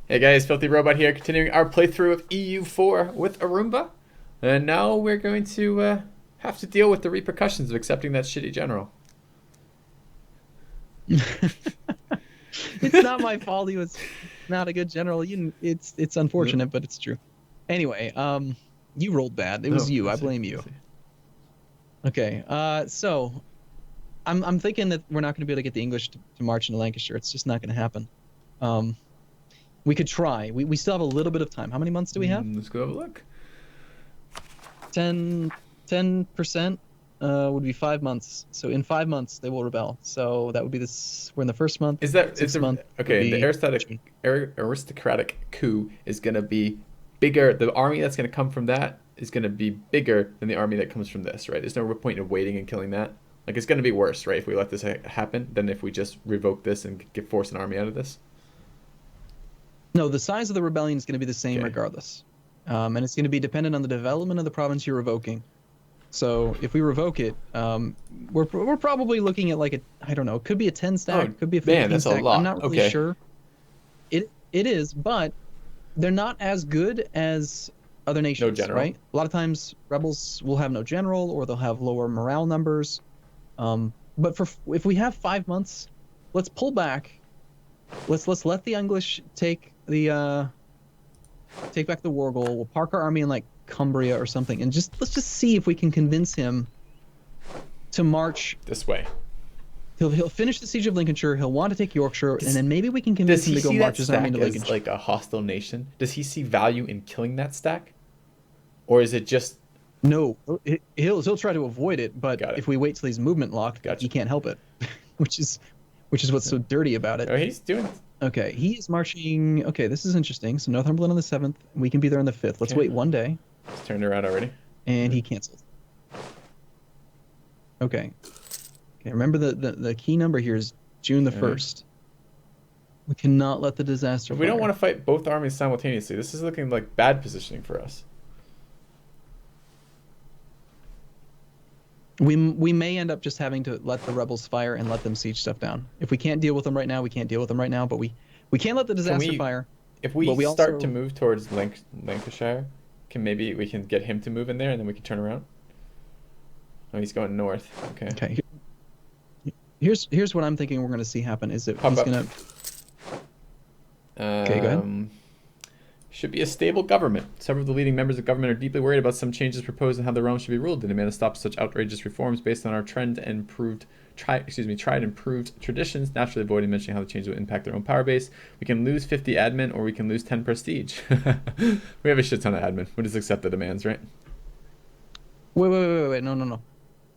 Hey guys, FilthyRobot here, continuing our playthrough of EU4 with Arumba. And now we're going to have to deal with the repercussions of accepting that shitty general. It's not my fault. He was not a good general. It's Yep. unfortunate, but it's true. Anyway, you rolled bad. It was Oh, you. I I see. blame I you. see. Okay. So I'm thinking that we're not going to be able to get the English to march into Lancashire. It's just not going to happen. Um, we could try. We still have a little bit of time. How many months do we have? Let's go have a look. 10, 10% would be 5 months. So in 5 months they will rebel. So that would be this. We're in the first month. Is Sixth the month would okay? The be June. aristocratic coup is going to be bigger. The army that's going to come from that is going to be bigger than the army that comes from this, right? There's no real point in waiting and killing that. Like it's going to be worse, right? If we let this happen, than if we just revoke this and force an army out of this. No, the size of the rebellion is going to be the same Okay. regardless. And it's going to be dependent on the development of the province you're revoking. So if we revoke it, we're probably looking at like I don't know, it could be a 10 Oh stack, could be a man, 15 that's a stack. I'm lot. not really Okay. sure. It is, but they're not as good as other No nations, general. right? A lot of times rebels will have no general or they'll have lower morale numbers. But for if we have 5 months, let's pull back. Let's let the English take back the war goal. We'll park our army in like Cumbria or something, and let's just see if we can convince him to march. This way. He'll finish the siege of Lincolnshire. He'll want to take Yorkshire, and Does, then maybe we can does convince him he to go see that march his army stack into as Lincolnshire. like a hostile nation? Does he see value in killing that stack? Or is it just No, he'll try to avoid it, but got it? if we wait till he's movement locked, he Gotcha. can't help it, which is what's so dirty about it. Oh, he's doing Okay, he is marching. Okay, this is interesting. So Northumberland on the 7th. We can be there on the 5th. Let's okay. wait one day, He's turned around already. and he cancels. Okay. Okay, remember the key number here is June the Okay. 1st. We cannot let the disaster But we don't fire. want to fight both armies simultaneously. This is looking like bad positioning for us. We may end up just having to let the rebels fire and let them siege stuff down. If we can't deal with them right now, we can't deal with them right now, but we can't let the disaster fire. If we But we start to also move towards Lancashire, maybe we can get him to move in there and then we can turn around? Oh, he's going north. Okay. Okay. Here's what I'm thinking we're going to see happen is that Pop he's up. going to Okay, go ahead. Should be a stable government. Several of the leading members of government are deeply worried about some changes proposed and how the realm should be ruled. They demand to stop such outrageous reforms based on our tried and improved traditions, naturally avoiding mentioning how the changes will impact their own power base. We can lose 50 admin or we can lose 10 prestige. We have a shit ton of admin. We'll just accept the demands, right? Wait. No.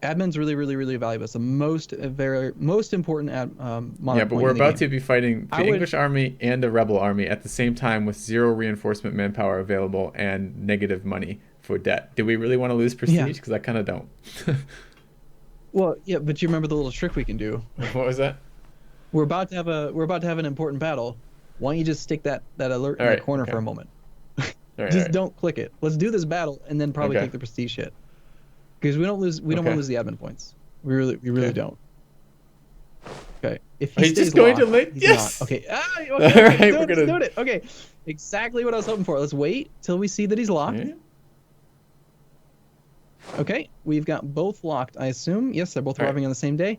Admin's really valuable. It's the most important Yeah, monarch but point we're in the about game. to be fighting the English army and the rebel army at the same time with zero reinforcement manpower available and negative money for debt. Do we really want to lose Yeah. prestige? Because I kind of don't. Well, yeah, but you remember the little trick we can do? What was that? We're about to have an important battle. Why don't you just stick that alert All in the right, corner okay. for a moment? All right, Just all right. don't click it. Let's do this battle and then probably Okay. take the prestige hit. Because we don't want to Okay. lose the admin points. We really Okay. don't. Okay. If Oh, he he's stays just going to locked, he's yes! not. Okay. Okay. All right, He's we're doing gonna. it. Okay. Exactly what I was hoping for. Let's wait till we see that he's locked. Yeah. Okay. We've got both locked, I assume. Yes, they're both All right. arriving on the same day.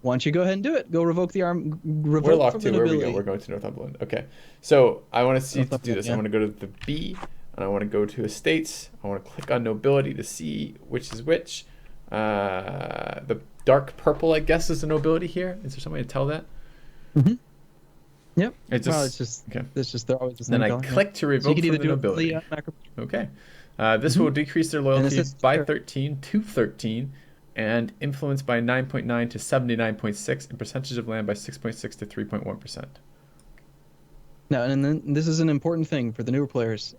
Why don't you go ahead and do it? Go revoke the arm. We're Revoke locked from too. the Where we nobility. go? We're going to Northumberland. Okay. So I want to see to do Northumberland, this. yeah. I want to go to the B, and I want to go to estates. I want to click on nobility to see which is which. The dark purple, I guess, is the nobility here. Is there some way to tell that? Mm-hmm. Yep. It's Well, just it's okay. just they're always the same Then I color. Yeah. click to So you revoke could from either the do it from nobility. the macro. Okay. This Mhm. will decrease their And loyalty this is by fair. 13 to 13 and influence by 9.9 to 79.6 and percentage of land by 6.6 to 3.1%. No, and then this is an important thing for the newer players.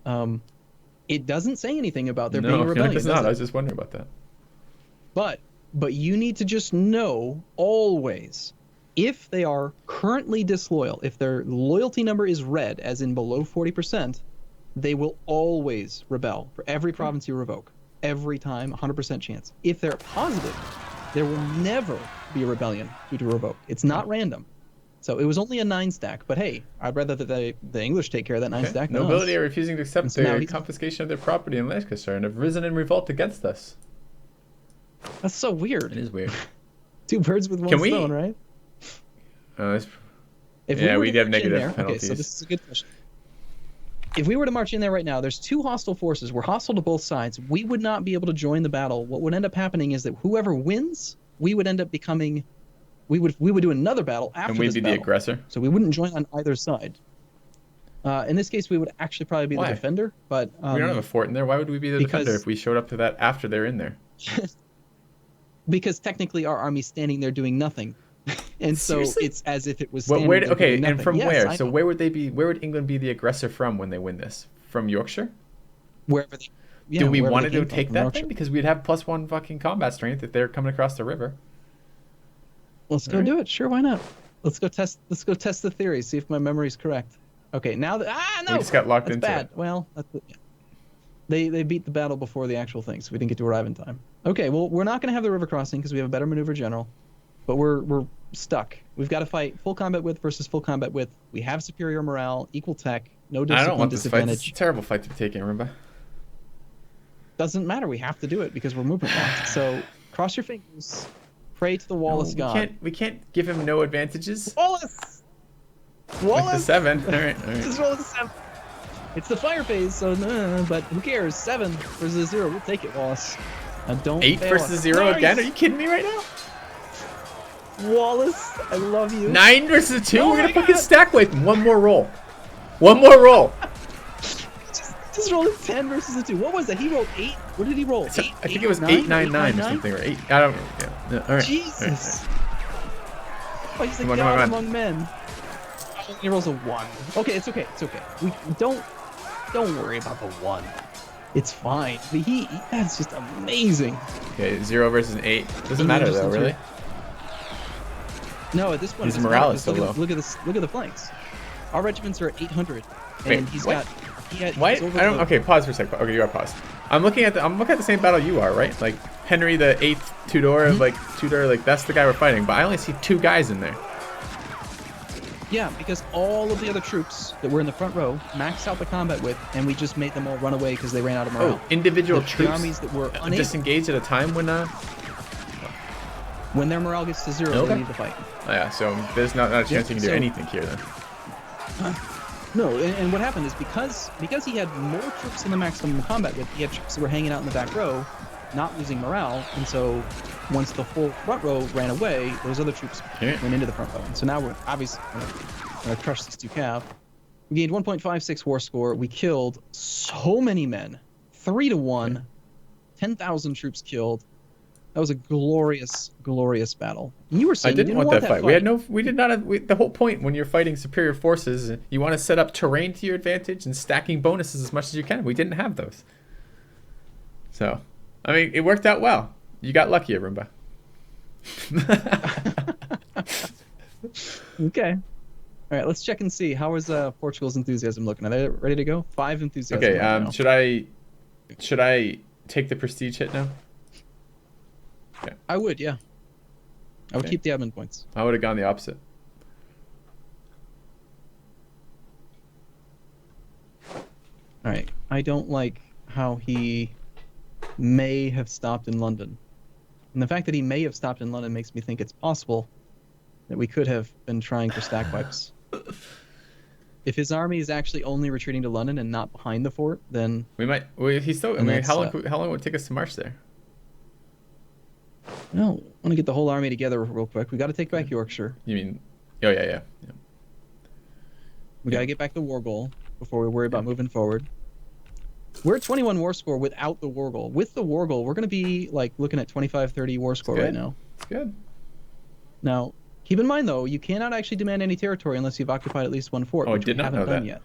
It doesn't say anything about there being No, a I feel like rebellion, it's does not. I it? was just wondering about that. But you need to just know always if they are currently disloyal, if their loyalty number is red, as in below 40%, they will always rebel for every province you revoke. Every time, 100% chance. If they're positive, there will never be a rebellion due to revoke. It's not random. So it was only a 9 stack, but hey, I'd rather that the English take care of that 9 Okay. stack than Nobility us. are refusing to accept So now the he's- confiscation of their property in Lancaster and have risen in revolt against us. That's so weird. It is weird. 2 birds with one Can we- stone, right? If Yeah, were we to have march in negative there, penalties. Okay, so this is a good question. If we were to march in there right now, there's 2 hostile forces. We're hostile to both sides. We would not be able to join the battle. What would end up happening is that whoever wins, we would end up becoming. We would do another battle after And we'd this be the battle. aggressor. So we wouldn't join on either side. In this case, we would actually probably be Why? the defender, but We don't have a fort in there. Why would we be the defender because- if we showed up to that after they're in there? because technically our army's standing there doing nothing, and so Seriously? it's as if it was Well, standing where? there Okay, doing nothing. and from Yes, where? I So know. where would they be? Where would England be the aggressor from when they win this? From Yorkshire? Wherever they. Yeah, Do we wherever want they to came go from, take from that Yorkshire. then? Because we'd have +1 fucking combat strength if they're coming across the river. Let's go Alright. do it. Sure, why not? Let's go test the theory. See if my memory's correct. Okay, now that no, We just got locked that's into bad. it. Well, yeah. They beat the battle before the actual thing, so we didn't get to arrive in time. Okay, well we're not gonna have the river crossing because we have a better maneuver general, but we're stuck. We've got to fight full combat width versus full combat width. We have superior morale, equal tech, no I discipline don't want this fight. This is disadvantage. a terrible fight to be taking, remember? Doesn't matter. We have to do it because we're movement locked. So cross your fingers, pray to the Wallace No, god. we can't give him no advantages. Wallace. Like the Wallace. 7. All right. Just roll the 7. It's the fire phase, so but who cares? 7 versus 0. We'll take it, Wallace. Don't 8 fail versus us. 0 Nice! again? Are you kidding me right now? Wallace, I love you. 9 versus 2? Oh We're gonna my fucking God. stack wipe him. One more roll. One more roll. Just rolled a 10 versus a 2. What was that? He rolled 8. What did he roll? So, 8, I think it was 9, 899 or something, or 8. I don't. Yeah. All right. Jesus. Oh, he's a Come on, god come on. among men. He rolls a 1. Okay, it's okay. It's okay. We don't worry about the 1. It's fine. But that's just amazing. Okay, 0 versus 8. Doesn't Even matter just though, in really. No, at this point, His it doesn't morale matter, is so because low. look at this. Look at the flanks. Our regiments are at 800, and Wait, he's what? got. He's Why? I over don't. the- Okay, pause for a second. Okay, you are paused. I'm looking at the same battle you are, right? Like Henry the 8th Tudor, like that's the guy we're fighting. But I only see 2 guys in there. Yeah, because all of the other troops that were in the front row maxed out the combat width, and we just made them all run away because they ran out of morale. Oh, individual The troops armies that were unable, disengage at a time when. when their morale gets to 0, Okay. they leave the fight. Oh, yeah. So there's not a chance Yeah, you can do so- anything here then. No, and what happened is because he had more troops in the maximum combat width, he had troops that were hanging out in the back row, not losing morale, and so once the full front row ran away, those other troops Yeah. went into the front row. And so now we're obviously gonna crush these 2 cav. We gained 1.56 war score. We killed so many men, 3 to 1, 10,000 troops killed. That was a glorious, glorious battle. You were I saying didn't you want that fight. fight. We did not have. The whole point when you're fighting superior forces, you want to set up terrain to your advantage and stacking bonuses as much as you can. We didn't have those. So, I mean, it worked out well. You got lucky, Arumba. Okay. All right, let's check and see. How is Portugal's enthusiasm looking? Are they ready to go? 5 enthusiasm. Okay. right now. Should I take the prestige hit now? I would, yeah. I would Okay. keep the admin points. I would have gone the opposite. All right. I don't like how he may have stopped in London. And the fact that he may have stopped in London makes me think it's possible that we could have been trying for stack wipes. If his army is actually only retreating to London and not behind the fort, then We might. He's still. I And mean, that's, how long would it take us to march there? no, I want to get the whole army together real quick. We got to take back Yorkshire. You mean? Oh yeah. We got to get back the war goal before we worry about moving forward. We're at 21 war score without the war goal. With the war goal, we're going to be like looking at 25, 30 war score right good. now. It's good. Now, keep in mind though, you cannot actually demand any territory unless you've occupied at least 1 fort, Oh, I which did we not haven't know done that. yet.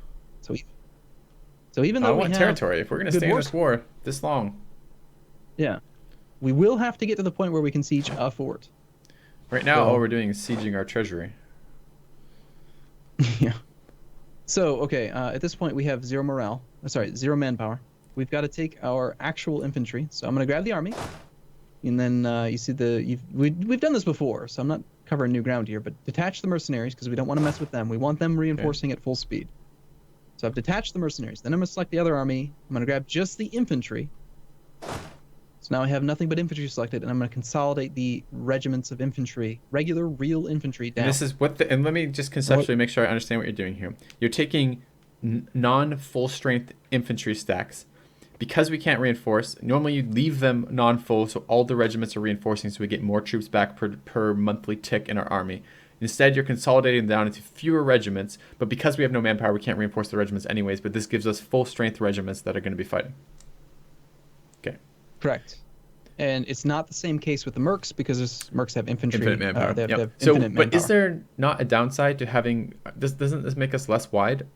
So even I though we want have, territory. If we're gonna good stay in war this war this long, yeah, we will have to get to the point where we can siege a fort. right now So- all we're doing is sieging our treasury. Yeah. So, okay, at this point we have 0 morale. Sorry, 0 manpower. We've got to take our actual infantry. So I'm going to grab the army. And then you see we've done this before, so I'm not covering new ground here, but detach the mercenaries because we don't want to mess with them. We want them reinforcing at full speed. So I've detached the mercenaries. Then I'm going to select the other army. I'm going to grab just the infantry. So now I have nothing but infantry selected, and I'm going to consolidate the regiments of infantry, regular, real infantry down. And this is what and let me just conceptually make sure I understand what you're doing here. You're taking non-full strength infantry stacks. Because we can't reinforce, normally you leave them non-full, so all the regiments are reinforcing, so we get more troops back per monthly tick in our army. Instead, you're consolidating down into fewer regiments, but because we have no manpower, we can't reinforce the regiments anyways, but this gives us full strength regiments that are going to be fighting. Okay. Correct. And it's not the same case with the mercs, because mercs have infantry. Infinite manpower. They have So, infinite but manpower. is there not a downside to having this? Doesn't this make us less wide?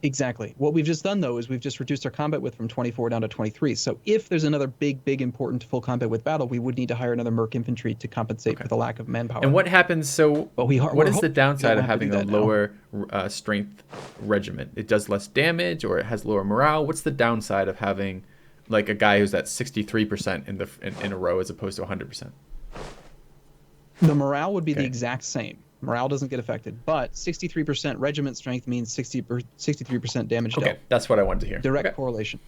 Exactly. What we've just done, though, is we've just reduced our combat width from 24 down to 23. So if there's another big, important full combat width battle, we would need to hire another merc infantry to compensate for the lack of manpower. And what happens? So what is the downside of having a lower strength regiment? It does less damage, or it has lower morale. What's the downside of having like a guy who's at 63% in a row as opposed to 100%? The morale would be the exact same. Morale doesn't get affected, but 63% regiment strength means 63% damage dealt. Okay, that's what I wanted to hear. Direct correlation.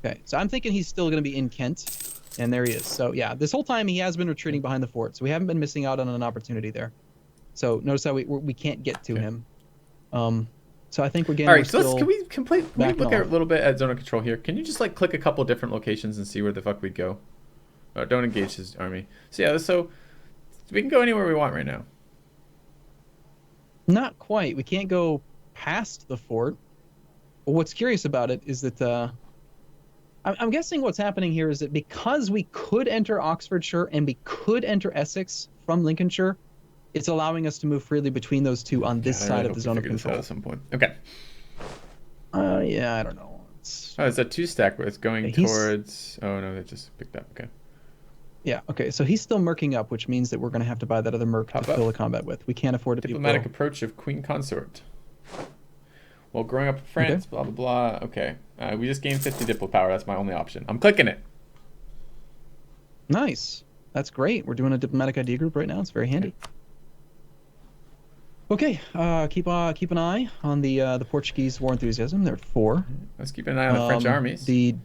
Okay, so I'm thinking he's still going to be in Kent, and there he is. So yeah, this whole time he has been retreating behind the fort, so we haven't been missing out on an opportunity there. So notice how we can't get to him. So I think we're getting. All right, so can we look at a little bit at zone of control here? Can you just like click a couple different locations and see where the fuck we'd go? Oh, don't engage his army. So yeah, so we can go anywhere we want right now. Not quite. We can't go past the fort. But what's curious about it is that I'm guessing what's happening here is that because we could enter Oxfordshire and we could enter Essex from Lincolnshire, it's allowing us to move freely between those two on this side of the zone of control. At some point. Okay. Yeah, I don't know. It's a 2-stack where it's going towards. Oh no, they just picked up. Okay. Yeah, okay, so he's still merking up, which means that we're going to have to buy that other merc to fill the combat with. We can't afford to be diplomatic approach of Queen Consort. While growing up in France, blah, blah, blah. Okay, we just gained 50 diplo power. That's my only option. I'm clicking it. Nice. That's great. We're doing a diplomatic ID group right now. It's very handy. Okay, keep an eye on the Portuguese war enthusiasm. They're at 4. Let's keep an eye on the French armies. The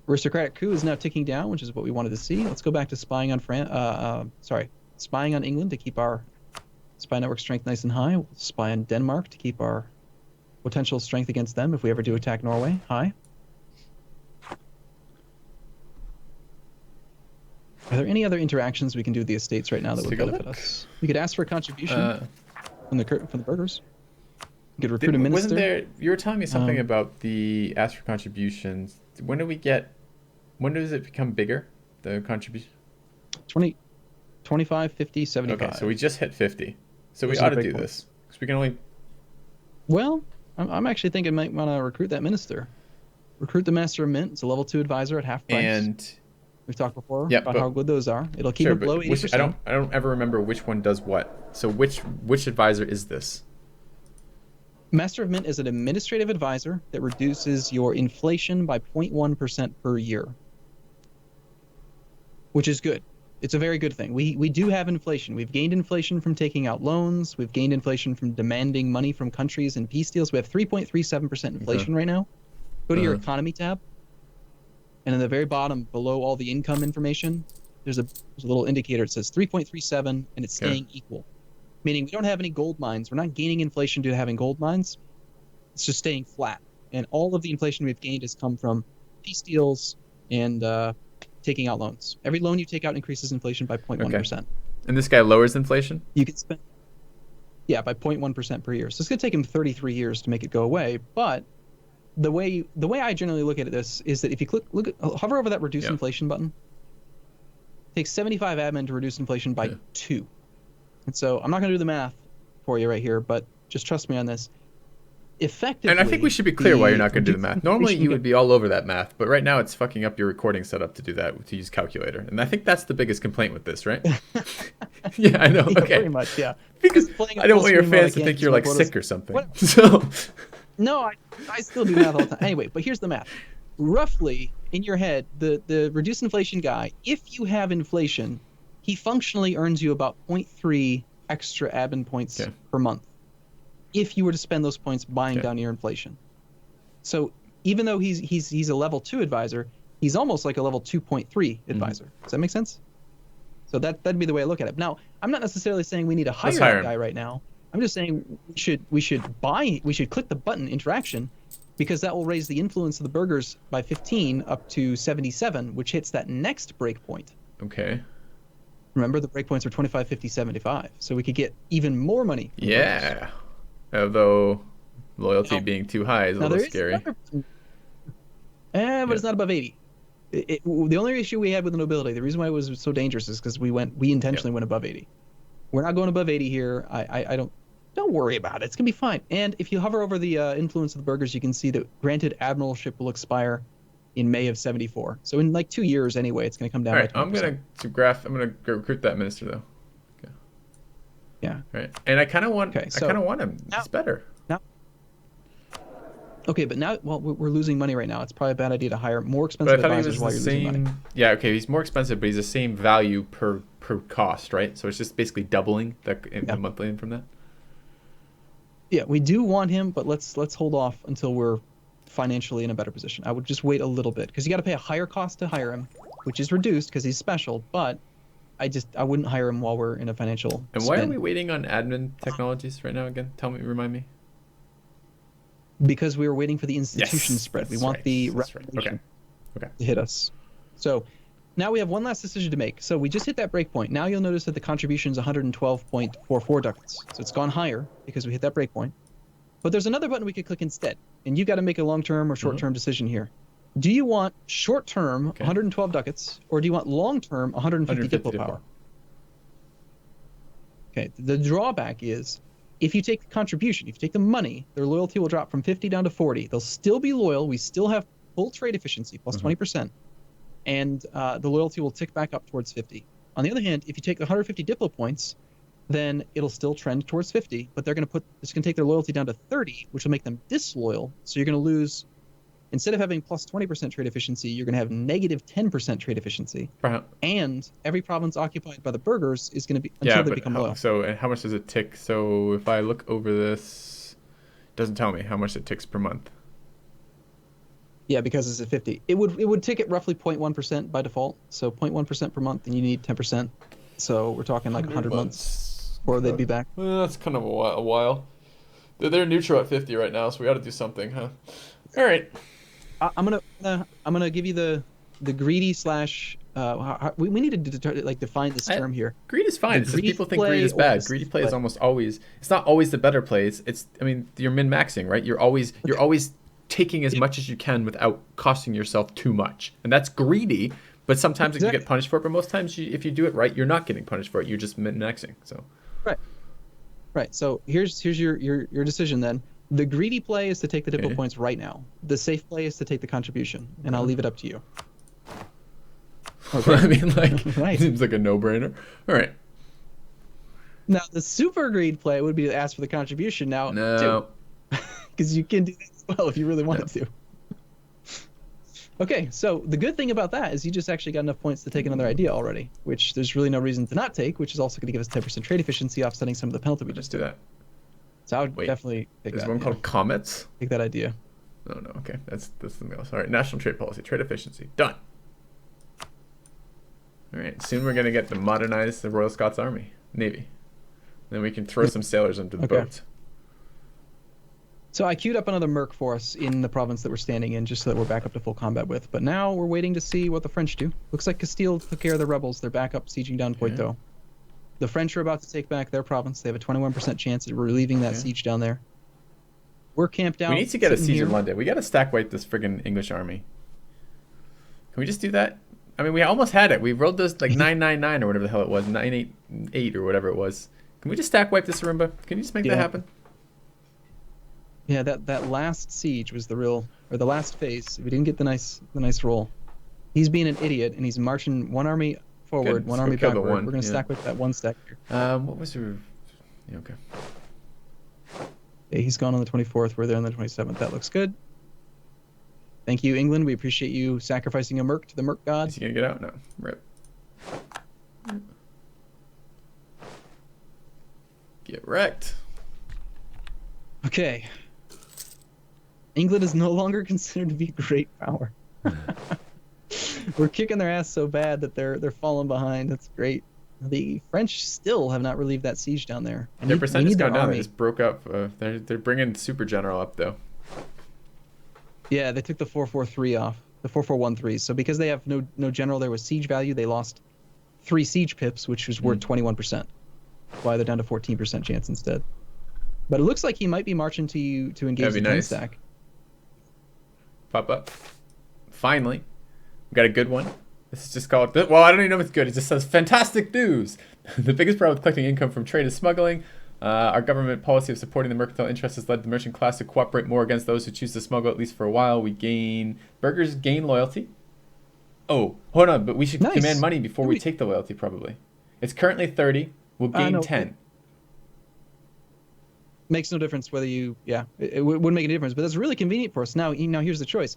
aristocratic coup is now ticking down, which is what we wanted to see. Let's go back to spying on spying on England to keep our spy network strength nice and high. We'll spy on Denmark to keep our potential strength against them if we ever do attack Norway high. Are there any other interactions we can do with the estates right now that would benefit us? We could ask for a contribution from the burghers. We could recruit a minister. Wasn't there? You were telling me something about the ask for contributions. When does it become bigger? The contribution. 20, 25, 50, 75. Okay, so we just hit 50. So we ought to do this because we can only. Well, I'm actually thinking might want to recruit that minister. Recruit the master of mint. It's a level 2 advisor at half price. And we've talked before about how good those are. It'll keep it below 80%. I don't ever remember which one does what. So which advisor is this? Master of Mint is an administrative advisor that reduces your inflation by 0.1% per year, which is good. It's a very good thing. We do have inflation. We've gained inflation from taking out loans. We've gained inflation from demanding money from countries in peace deals. We have 3.37% inflation right now. Go to your economy tab, and in the very bottom, below all the income information, there's a little indicator. It says 3.37, and it's staying equal. Meaning we don't have any gold mines. We're not gaining inflation due to having gold mines. It's just staying flat. And all of the inflation we've gained has come from peace deals and taking out loans. Every loan you take out increases inflation by 0.1%. And this guy lowers inflation? You can spend, by 0.1% per year. So it's going to take him 33 years to make it go away. But the way I generally look at this is that if you hover over that reduce inflation button, it takes 75 admin to reduce inflation by 2. And so I'm not going to do the math for you right here, but just trust me on this. Effectively, and I think we should be clear why you're not going to do the math. Normally you would be all over that math, but right now it's fucking up your recording setup to do that, to use calculator. And I think that's the biggest complaint with this, right? Yeah, I know. Okay. Pretty much, yeah. Because I don't want your fans to think you're like sick or something. So no, I still do math all the time. Anyway, but here's the math. Roughly in your head, the reduced inflation guy, if you have inflation, he functionally earns you about 0.3 extra admin points Okay. per month if you were to spend those points buying Okay. down your inflation. So even though he's a level 2 advisor, he's almost like a level 2.3 advisor. Does that make sense? So that'd be the way I look at it. Now, I'm not necessarily saying we need to Let's hire hire that him. guy right now. I'm just saying we should click the button interaction, because that will raise the influence of the burgers by 15 up to 77, which hits that next breakpoint. Okay. Remember, the breakpoints are 25, 50, 75. So we could get even more money from burgers. Yeah. Although loyalty Now- being too high is a Now little there is scary. another button. But it's not above 80. The only issue we had with the nobility, the reason why it was so dangerous, is because we intentionally went above 80. We're not going above 80 here. I don't worry about it. It's gonna be fine. And if you hover over the influence of the burgers, you can see that granted admiralship will expire in May of 74. So in like 2 years anyway, it's gonna come down All right, by 20%. I'm gonna go recruit that minister though. Okay. Yeah. All right, and I kind of want, Okay, I kind of want him. now- It's better. Okay, but now, well, we're losing money right now. It's probably a bad idea to hire more But expensive I thought he advisors was while the you're losing money. same. Yeah, okay, he's more expensive, but he's the same value per cost, right? So it's just basically doubling the monthly in from that. Yeah, we do want him, but let's hold off until we're financially in a better position. I would just wait a little bit, because you got to pay a higher cost to hire him, which is reduced because he's special. But I wouldn't hire him while we're in a financial. And why are spin. we waiting on admin technologies right now again? Remind me. Because we were waiting for the institution Yes, spread. We that's want right, the that's right. revolution Okay. to hit us. So now we have one last decision to make. So we just hit that breakpoint. Now you'll notice that the contribution is 112.44 ducats. So it's gone higher because we hit that breakpoint. But there's another button we could click instead, and you got to make a long-term or short-term decision here. Do you want short-term 112 ducats, or do you want long-term 150 diplo power? Okay. The drawback is, if you take the contribution, if you take the money, their loyalty will drop from 50 down to 40. They'll still be loyal. We still have full trade efficiency, plus 20%. And the loyalty will tick back up towards 50. On the other hand, if you take the 150 diplo points, then it'll still trend towards 50, but it's going to take their loyalty down to 30, which will make them disloyal. So you're going to lose, instead of having plus 20% trade efficiency, you're going to have negative 10% trade efficiency. And every province occupied by the burghers is going to be, until they become loyal. So, and how much does it tick? So if I look over this, it doesn't tell me how much it ticks per month. Yeah, because it's at 50. It would tick at roughly 0.1% by default. So 0.1% per month, and you need 10%. So we're talking like 100 months before they'd be back. Well, that's kind of a while. They're neutral at 50 right now, so we got to do something, huh? All right. I'm gonna give you the greedy slash. We need to like define this term here. Greed is fine. It's just people think greed is bad. Greedy play is almost always. It's not always the better plays. It's. I mean, you're min maxing, right? You're always taking as much as you can without costing yourself too much, and that's greedy. But sometimes you get punished for it. But most times, if you do it right, you're not getting punished for it. You're just min maxing. So. Right. So here's your decision then. The greedy play is to take the diplo points right now. The safe play is to take the contribution, and I'll leave it up to you. Okay. I mean, like, seems like a no-brainer. All right. Now, the super greed play would be to ask for the contribution now, no, because you can do that as well if you really wanted to. Okay, so the good thing about that is you just actually got enough points to take another idea already, which there's really no reason to not take, which is also going to give us 10% trade efficiency, offsetting some of the penalty we just do that. So I would definitely take that. There's one called Comets. Take that idea. Oh no, okay, that's something else. All right, national trade policy, trade efficiency, done. All right, soon we're gonna get to modernize the Royal Scots Army, Navy. Then we can throw some sailors into the boats. So I queued up another merc for us in the province that we're standing in, just so that we're back up to full combat with. But now we're waiting to see what the French do. Looks like Castile took care of the rebels. They're back up sieging down Poitou. The French are about to take back their province. They have a 21% chance of relieving that siege down there. We're camped out. We need to get a siege of London. We got to stack wipe this friggin' English army. Can we just do that? I mean, we almost had it. We rolled those like 999 or whatever the hell it was, 988 or whatever it was. Can we just stack wipe this Arumba? Can you just make that happen? Yeah, that last siege was the last phase. We didn't get the nice roll. He's being an idiot, and he's marching one army forward, one army backward. We're going to stack with that one stack here. What was your... Yeah, okay. Yeah, he's gone on the 24th. We're there on the 27th. That looks good. Thank you, England. We appreciate you sacrificing a merc to the merc god. Is he going to get out? No. Rip. Get wrecked. Okay. England is no longer considered to be a great power. We're kicking their ass so bad that they're falling behind. That's great. The French still have not relieved that siege down there. Their percent has gone down. Army. They just broke up. They're bringing Super General up though. Yeah, they took the 443 off. The 4413. So because they have no general there with siege value, they lost 3 siege pips, which was worth 21%. Why they're down to 14% chance instead. But it looks like he might be marching to engage the 10 stack. Pop up. Finally, we got a good one. This is just called, well, I don't even know if it's good. It just says, fantastic news. The biggest problem with collecting income from trade is smuggling. Our government policy of supporting the mercantile interests has led the merchant class to cooperate more against those who choose to smuggle, at least for a while. Burghers gain loyalty. Oh, hold on, but we should command money before we take the loyalty, probably. It's currently 30. We'll gain 10. Makes no difference whether you, it wouldn't make any difference, but that's really convenient for us. Now here's the choice.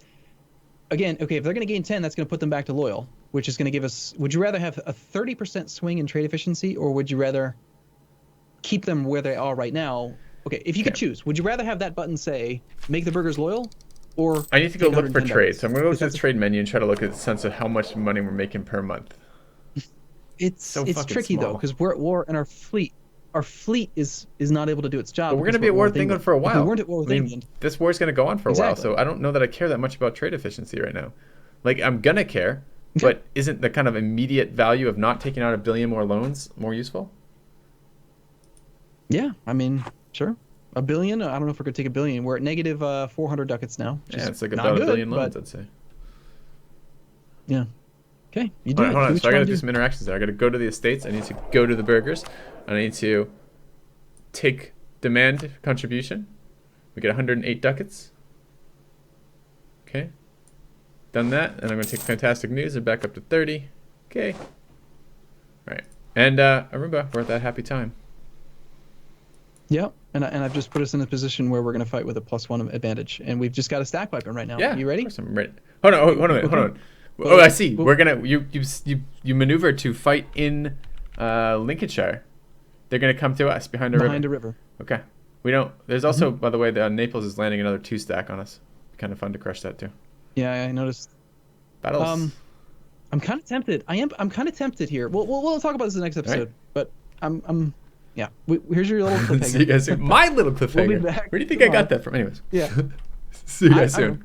Again, okay, if they're going to gain 10, that's going to put them back to loyal, which is going to give us, would you rather have a 30% swing in trade efficiency, or would you rather keep them where they are right now? Okay, if you could choose, would you rather have that button say, make the burghers loyal, or I need to go look for trade. So I'm going to go to the trade menu and try to look at the sense of how much money we're making per month. It's tricky though, because we're at war and our fleet is not able to do its job. But we're going to be at war with England for a while. We weren't at war with England. This war is going to go on for a while, so I don't know that I care that much about trade efficiency right now. Like, I'm going to care, but isn't the kind of immediate value of not taking out 1 billion more loans more useful? Yeah, I mean, sure. 1 billion? I don't know if we're going to take 1 billion. We're at negative 400 ducats now. Yeah, it's like about 1 billion loans, I'd say. Yeah. Okay, you do it. Hold on. So I got to do some interactions there. I got to go to the estates. I need to go to the burghers. I need to take demand contribution. We get 108 ducats. Okay. Done that. And I'm going to take fantastic news and back up to 30. Okay. Right. And Arumba, we're at that happy time. Yep. And I've just put us in a position where we're going to fight with a +1 advantage. And we've just got a stack weapon right now. Yeah. You ready? Of course I'm ready. Hold on. Oh, I see. We're gonna you maneuver to fight in Lincolnshire. They're gonna come to us behind a river. Okay. We don't. There's also, by the way, Naples is landing another 2 stack on us. Kind of fun to crush that too. Yeah, I noticed. Battles. I'm kind of tempted. I'm kind of tempted here. We'll talk about this in the next episode. Right. But yeah. Here's your little cliffhanger. See you guys soon. My little cliffhanger. We'll be back. Where do you think I got that from? Anyways. Yeah. See you guys soon.